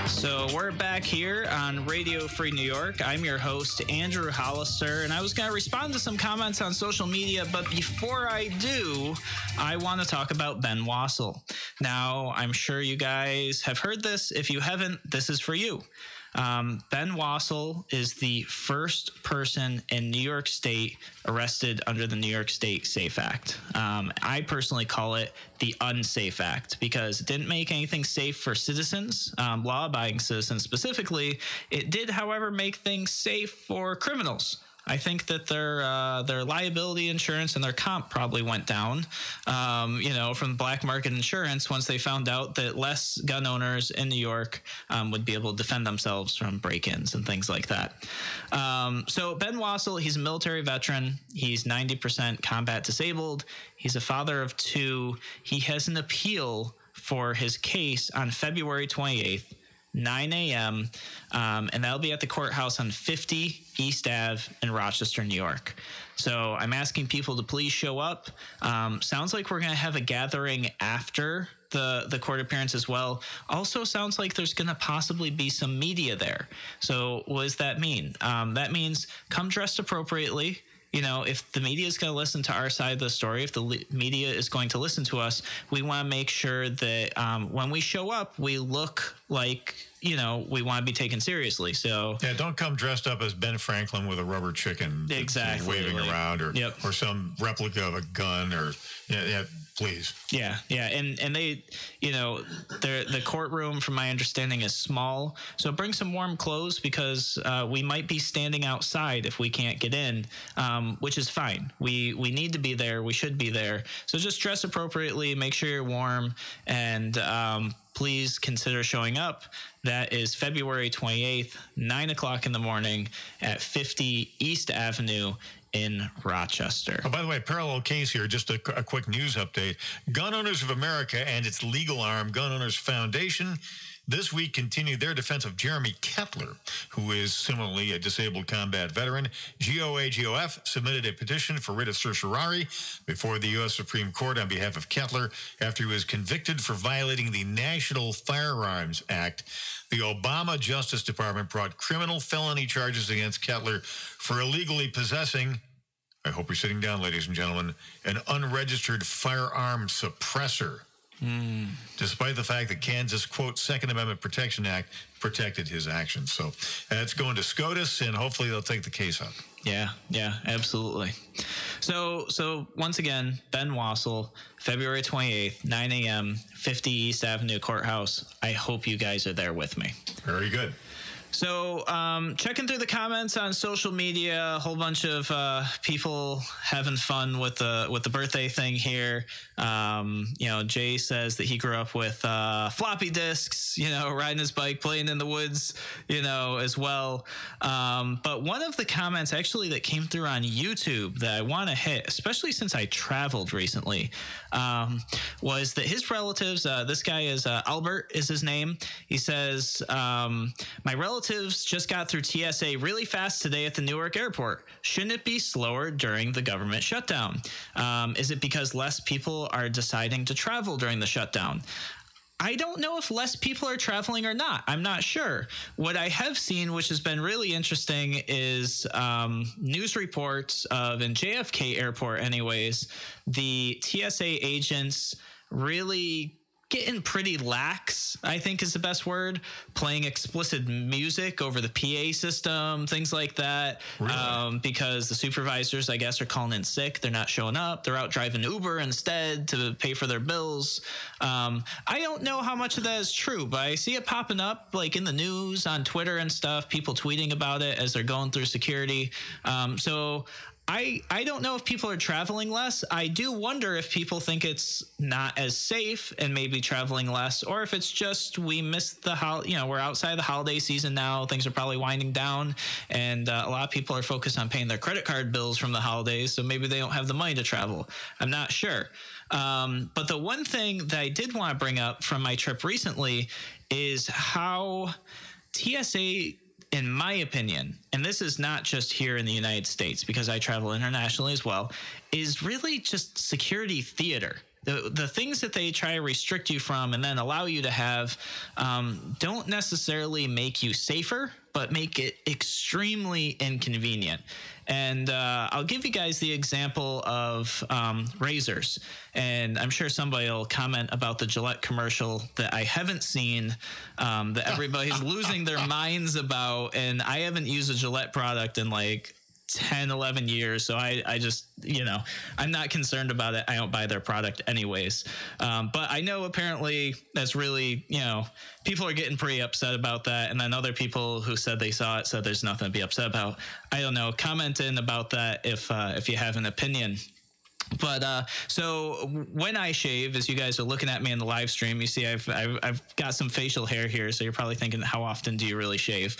So we're back here on Radio Free New York. I'm your host, Andrew Hollister, and I was going to respond to some comments on social media, but before I do, I want to talk about Ben Wassel. Now, I'm sure you guys have heard this. If you haven't, this is for you. Ben Wassel is the first person in New York State arrested under the New York State SAFE Act. I personally call it the Unsafe Act because it didn't make anything safe for citizens, law-abiding citizens specifically. It did, however, make things safe for criminals. I think that their liability insurance and their comp probably went down, from black market insurance once they found out that less gun owners in New York would be able to defend themselves from break-ins and things like that. So Ben Wassel, he's a military veteran. He's 90% combat disabled. He's a father of two. He has an appeal for his case on February 28th. 9 a.m., and that'll be at the courthouse on 50 East Ave in Rochester, New York. So I'm asking people to please show up. Sounds like we're going to have a gathering after the court appearance as well. Also sounds like there's going to possibly be some media there. So what does that mean? That means come dressed appropriately. if the media is going to listen to our side of the story, if the media is going to listen to us, we want to make sure that when we show up, we look like, we want to be taken seriously. So yeah, don't come dressed up as Ben Franklin with a rubber chicken waving around, or some replica of a gun, or please. Yeah, and they, the courtroom, from my understanding, is small, so bring some warm clothes, because we might be standing outside if we can't get in, which is fine. We need to be there. We should be there. So just dress appropriately, make sure you're warm, and please consider showing up. That is February 28th, 9 o'clock in the morning at 50 East Avenue in Rochester. Oh, by the way, parallel case here, just a quick news update. Gun Owners of America and its legal arm, Gun Owners Foundation, this week continued their defense of Jeremy Kettler, who is similarly a disabled combat veteran. GOA-GOF submitted a petition for writ of certiorari before the U.S. Supreme Court on behalf of Kettler after he was convicted for violating the National Firearms Act. The Obama Justice Department brought criminal felony charges against Kettler for illegally possessing, I hope you're sitting down, ladies and gentlemen, an unregistered firearm suppressor. Despite the fact that Kansas, quote, Second Amendment Protection Act protected his actions. So it's going to SCOTUS, and hopefully they'll take the case up. Yeah, absolutely. So once again, Ben Wassel, February 28th, 9 a.m., 50 East Avenue Courthouse. I hope you guys are there with me. Very good. So checking through the comments on social media, a whole bunch of people having fun with the birthday thing here. Jay says that he grew up with floppy disks, riding his bike, playing in the woods, as well. But one of the comments actually that came through on YouTube that I want to hit, especially since I traveled recently, was that his relatives, this guy is Albert is his name. He says, my relatives just got through TSA really fast today at the Newark airport. Shouldn't it be slower during the government shutdown? Is it because less people are deciding to travel during the shutdown? I don't know if less people are traveling or not. I'm not sure. What I have seen, which has been really interesting, is news reports of, in JFK Airport anyways, the TSA agents really getting pretty lax, I think is the best word, playing explicit music over the PA system, things like that. Really? Because the supervisors, I guess, are calling in sick. They're not showing up. They're out driving Uber instead to pay for their bills. I don't know how much of that is true, but I see it popping up like in the news, on Twitter and stuff, people tweeting about it as they're going through security. So I don't know if people are traveling less. I do wonder if people think it's not as safe and maybe traveling less, or if it's just we missed we're outside the holiday season now. Things are probably winding down, and a lot of people are focused on paying their credit card bills from the holidays, so maybe they don't have the money to travel. I'm not sure. But the one thing that I did want to bring up from my trip recently is how TSA, in my opinion, and this is not just here in the United States because I travel internationally as well, is really just security theater. The things that they try to restrict you from and then allow you to have don't necessarily make you safer, but make it extremely inconvenient. And I'll give you guys the example of razors. And I'm sure somebody will comment about the Gillette commercial that I haven't seen, that everybody's losing their minds about. And I haven't used a Gillette product in like 10, 11 years. So I just, I'm not concerned about it. I don't buy their product anyways. But I know apparently that's really, people are getting pretty upset about that. And then other people who said they saw it said there's nothing to be upset about. I don't know. Comment in about that if you have an opinion. But so when I shave, as you guys are looking at me in the live stream, you see I've got some facial hair here, so you're probably thinking, how often do you really shave?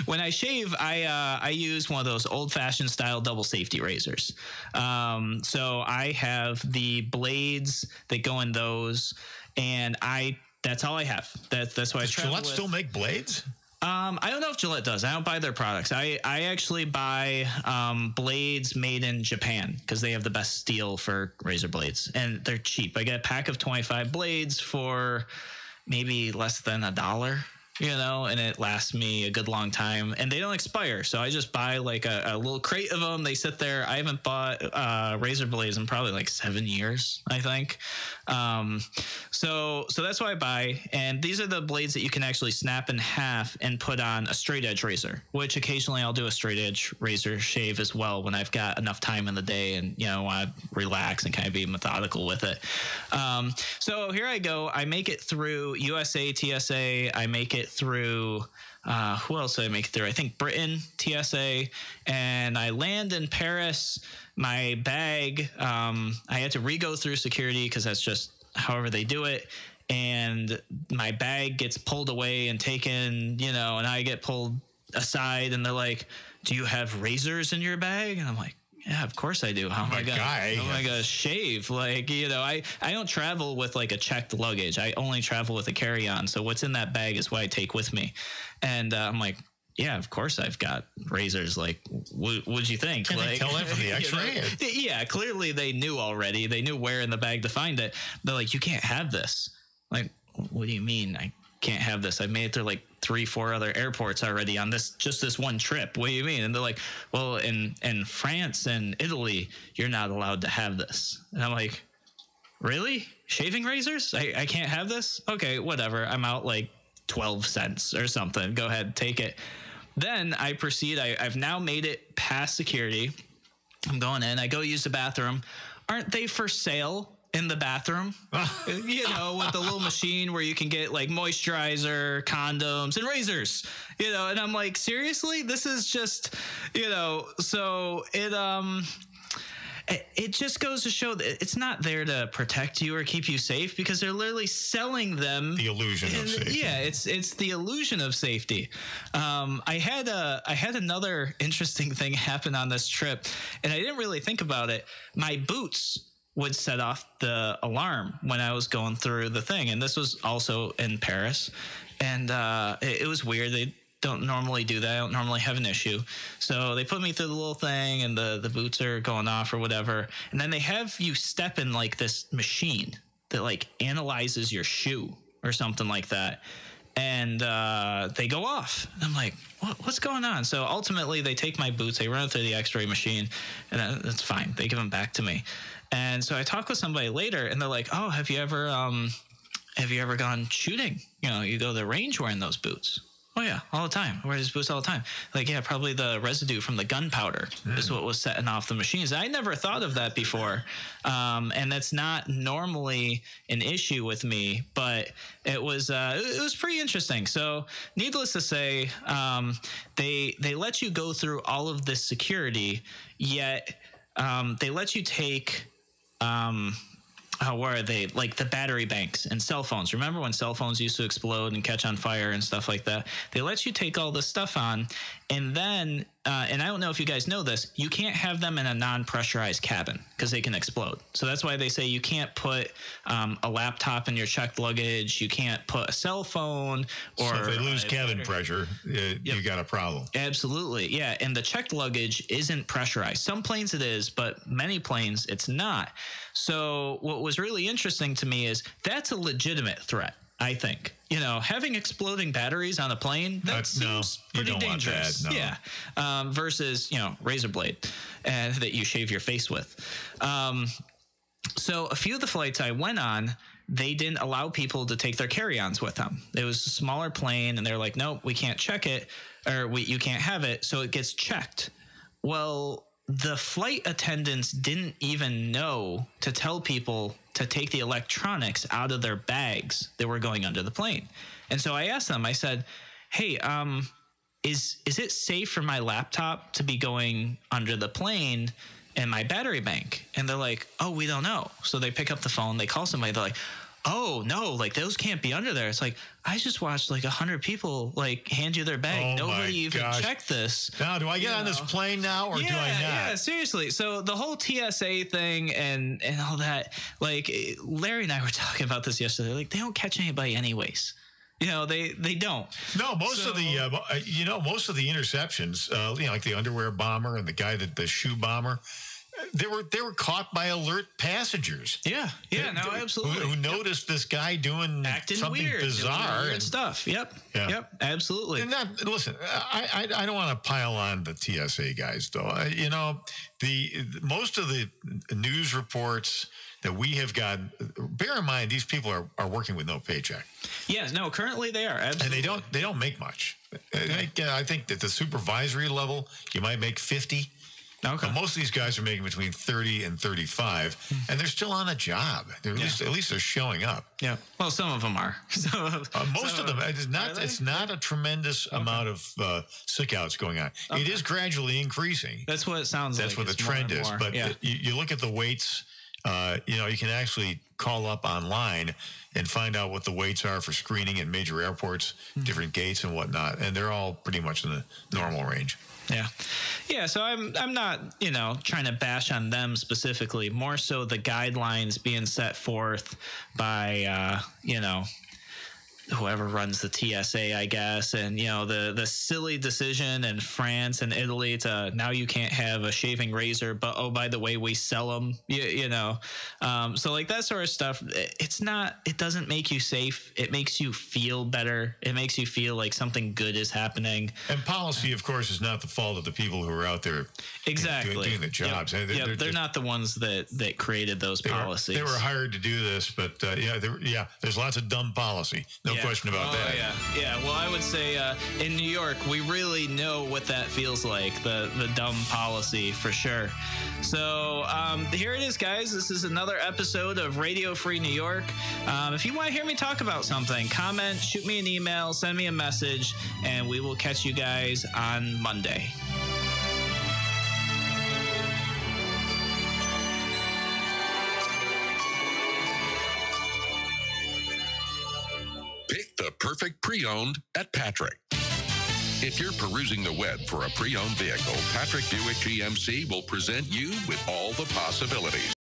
When I shave, I use one of those old-fashioned style double safety razors. So I have the blades that go in those, and that's all I have. That's why I travel with. Does Gillette still make blades? I don't know if Gillette does. I don't buy their products. I actually buy blades made in Japan because they have the best steel for razor blades, and they're cheap. I get a pack of 25 blades for maybe less than $1. and it lasts me a good long time, and they don't expire. So I just buy like a little crate of them. They sit there. I haven't bought razor blades in probably like 7 years, I think. So that's what I buy. And these are the blades that you can actually snap in half and put on a straight edge razor, which occasionally I'll do a straight edge razor shave as well when I've got enough time in the day and, want to relax and kind of be methodical with it. So here I go. I make it through USA, TSA. I make it through, who else did I make it through? I think Britain, TSA, and I land in Paris. My bag, I had to re-go through security because that's just however they do it. And my bag gets pulled away and taken, and I get pulled aside and they're like, do you have razors in your bag? And I'm like, yeah, of course I do. How am I gonna shave? Like, I don't travel with like a checked luggage. I only travel with a carry-on. So what's in that bag is what I take with me. And I'm like, yeah, of course I've got razors. Like, what'd you think? Can they tell that from the X-ray? Yeah, clearly they knew already. They knew where in the bag to find it. They're like, you can't have this. Like, what do you mean I can't have this? I've made it through like 3-4 other airports already on this one trip. What do you mean? And they're like, well, in France and Italy, you're not allowed to have this. And I'm like, really? Shaving razors? I can't have this? Okay, whatever. I'm out like 12 cents or something. Go ahead, take it. Then I proceed. I've now made it past security. I'm going in. I go use the bathroom. Aren't they for sale in the bathroom? With the little machine where you can get like moisturizer, condoms, and razors. And I'm like, seriously? This is just, so it just goes to show that it's not there to protect you or keep you safe because they're literally selling them. The illusion of safety. Yeah, it's the illusion of safety. I had another interesting thing happen on this trip, and I didn't really think about it. My boots would set off the alarm when I was going through the thing, and this was also in Paris, and it was weird. They don't normally do that. I don't normally have an issue. So they put me through the little thing and the boots are going off or whatever. And then they have you step in like this machine that like analyzes your shoe or something like that. And they go off. And I'm like, what's going on? So ultimately they take my boots, they run it through the x-ray machine, and that's fine. They give them back to me. And so I talk with somebody later and they're like, oh, have you ever gone shooting? You go to the range wearing those boots. Oh, yeah, all the time. I wear these boots all the time. Like, yeah, probably the residue from the gunpowder is what was setting off the machines. I never thought of that before, and that's not normally an issue with me, but it was pretty interesting. So needless to say, they let you go through all of this security, yet they let you take where are they? Like the battery banks and cell phones. Remember when cell phones used to explode and catch on fire and stuff like that? They let you take all this stuff on, and then, and I don't know if you guys know this, you can't have them in a non-pressurized cabin because they can explode. So that's why they say you can't put a laptop in your checked luggage. You can't put a cell phone. Or so if they lose cabin pressure, you got a problem. Absolutely, yeah. And the checked luggage isn't pressurized. Some planes it is, but many planes it's not. So what was really interesting to me is that's a legitimate threat, I think. Having exploding batteries on a plane, that seems pretty dangerous. Want that, no. Yeah. Versus, razor blade that you shave your face with. So a few of the flights I went on, they didn't allow people to take their carry-ons with them. It was a smaller plane, and they're like, nope, we can't check it, or you can't have it, so it gets checked. Well, the flight attendants didn't even know to tell people to take the electronics out of their bags that were going under the plane. And so I asked them, I said, hey, is it safe for my laptop to be going under the plane and my battery bank? And they're like, oh, we don't know. So they pick up the phone, they call somebody, they're like, oh, no, like those can't be under there. It's like, I just watched like 100 people like hand you their bag. Nobody even checked this. Now, do I get on this plane now or do I not? Yeah, seriously. So the whole TSA thing and all that, like Larry and I were talking about this yesterday. Like they don't catch anybody anyways. They don't. No, most of the interceptions, like the underwear bomber and the guy the shoe bomber, They were caught by alert passengers. Yeah, no, absolutely. Who noticed this guy acting something weird, bizarre weird stuff. Yep, absolutely. And listen, I don't want to pile on the TSA guys though. Most of the news reports that we have gotten, bear in mind these people are working with no paycheck. Yes, no, currently they are, absolutely. And they don't make much. I think at the supervisory level you might make 50. Okay. But most of these guys are making between 30 and 35, and they're still on a job. At least they're showing up. Yeah. Well, some of them are. Most of them. It's not a tremendous amount of sick outs going on. Okay. It is gradually increasing. That's what it sounds like. That's what the trend is. But you look at the waits. You can actually call up online and find out what the waits are for screening at major airports, different gates and whatnot, and they're all pretty much in the normal range. Yeah. So I'm not, trying to bash on them specifically. More so the guidelines being set forth by, whoever runs the TSA, I guess, and the silly decision in France and Italy to now you can't have a shaving razor, but oh, by the way, we sell them. So like that sort of stuff. It doesn't make you safe. It makes you feel better. It makes you feel like something good is happening. And policy, of course, is not the fault of the people who are out there doing the jobs. They're not the ones that created those policies. They were hired to do this, but there's lots of dumb policy. No question about that. Yeah. Well, I would say in New York, we really know what that feels like, the dumb policy for sure. So here it is, guys. This is another episode of Radio Free New York. If you want to hear me talk about something, comment, shoot me an email, send me a message, and we will catch you guys on Monday. The perfect pre-owned at Patrick. If you're perusing the web for a pre-owned vehicle, Patrick Buick GMC will present you with all the possibilities.